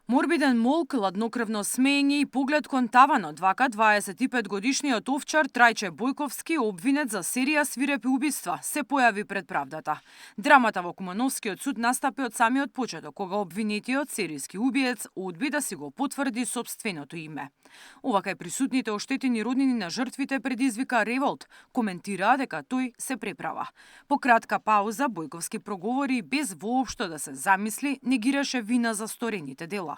Морбиден молк, ладнокрвно смеење и поглед кон таванот, вака 25-годишниот овчар Трајче Бојковски, обвинет за серија свирепи убиства, се појави пред правдата. Драмата во Кумановскиот суд настапи од самиот почеток, кога обвинетиот серијски убиец одби да си го потврди сопственото име. Овака и присутните оштетени роднини на жртвите предизвика револт, коментираа дека тој се преправа. По кратка пауза Бојковски проговори без воопшто да се замисли, негираше вина за сторените дела.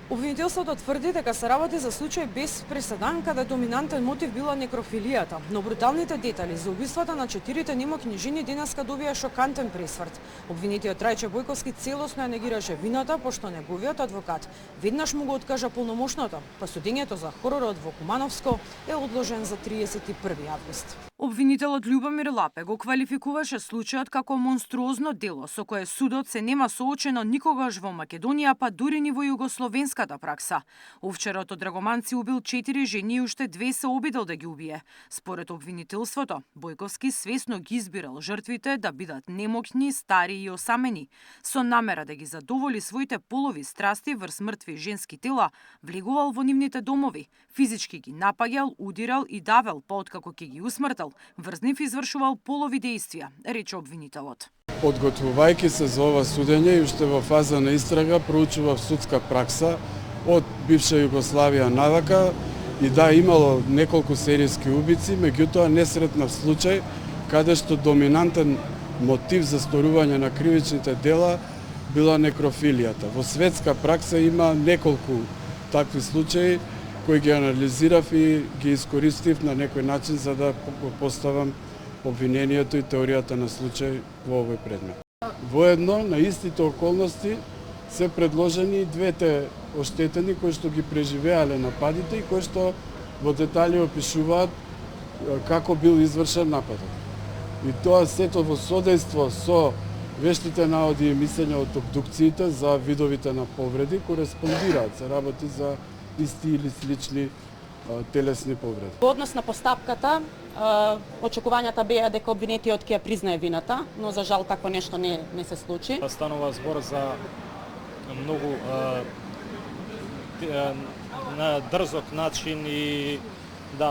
Обвинителството тврди дека се работи за случај без преседан, каде доминантен мотив била некрофилијата, но бруталните детали за убиствата на 4 немокни жени денеска добија шокантен пресврт. Обвинетиот Трајче Бојковски целосно ја негираше вината, пошто неговиот адвокат веднаш му го откажа полномошното, па судењето за хоророт во Кумановско е одложен за 31 август. Обвинителот Љубомир Лапе го квалификуваше случајот како монструозно дело со кое судот се нема соочено никогаш во Македонија, па дури ни во југословенската пракса. Овчарот од Драгоманци убил 4 жени и уште 2 се обидел да ги убие. Според обвинителството, Бојковски свесно ги избирал жртвите да бидат немокни, стари и осамени, со намера да ги задоволи своите полови страсти врз мртви женски тела, влегувал во нивните домови, физички ги напаѓал, удирал и давел, па откако ќе ги усмртал, врз нив извршувал полови дејствија, рече обвинителот. Подготвувајќи се за ова судење и уште во фаза на истрага проучував судска пракса од бивша Југославија навака и да, имало неколку серијски убици, меѓутоа не сретнав случај каде што доминантен мотив за сторување на кривичните дела била некрофилијата. Во светска пракса има неколку такви случаи кои ги анализирав и ги искористив на некој начин за да поставам обвинението и теоријата на случај во овој предмет. Воедно, на истите околности се предложени и двете оштетени кои што ги преживеале нападите и кои што во детали опишуваат како бил извршен нападот. И тоа сето во содејство со вештите наводи и мислења од обдукциите за видовите на повреди кореспондираат, се работи за исти или слични телесни повреди. Во однос на постапката, очекувањата беа дека обвинетиот ќе ја признае вината, но за жал такво нешто не се случи. Станува збор за многу на дрзок начин и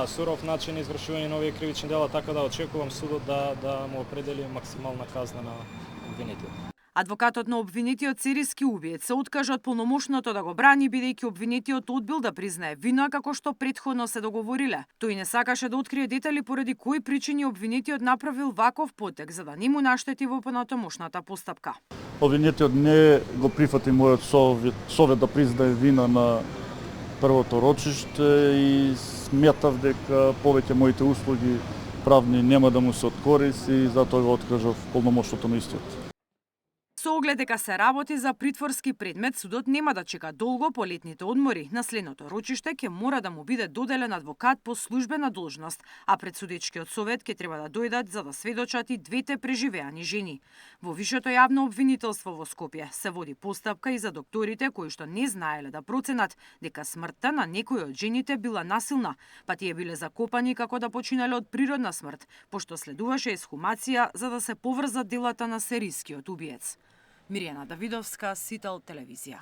суров начин извршување на овие кривични дела, така да очекувам судот да му определи максимална казна на обвинетиот. Адвокатот на обвинетиот серијски убиец се откажа од полномошното да го брани, бидејќи обвинетиот одбил да признае вина како што претходно се договориле. Тој не сакаше да открие детали поради кои причини обвинетиот направил ваков потек за да не му наштети во понатамошната постапка. Обвинетиот не го прифати мојот совет да признае вина на првото рочиште и сметав дека повеќе моите услуги правни нема да му се од корис и затоа го откажав полномошното на истиот. Со оглед дека се работи за притворски предмет, судот нема да чека долго по летните одмори. На следното рочиште ќе мора да му биде доделен адвокат по службена должност, а пред судечкиот совет ќе треба да дојдат за да сведочат и двете преживеани жени. Во вишето јавно обвинителство во Скопје се води постапка и за докторите кои што не знаеле да проценат дека смртта на некој од жените била насилна, па тие биле закопани како да починале од природна смрт, пошто следуваше ексхумација за да се поврзат делата на серијскиот убиец. Мирјана Давидовска, Сител телевизија.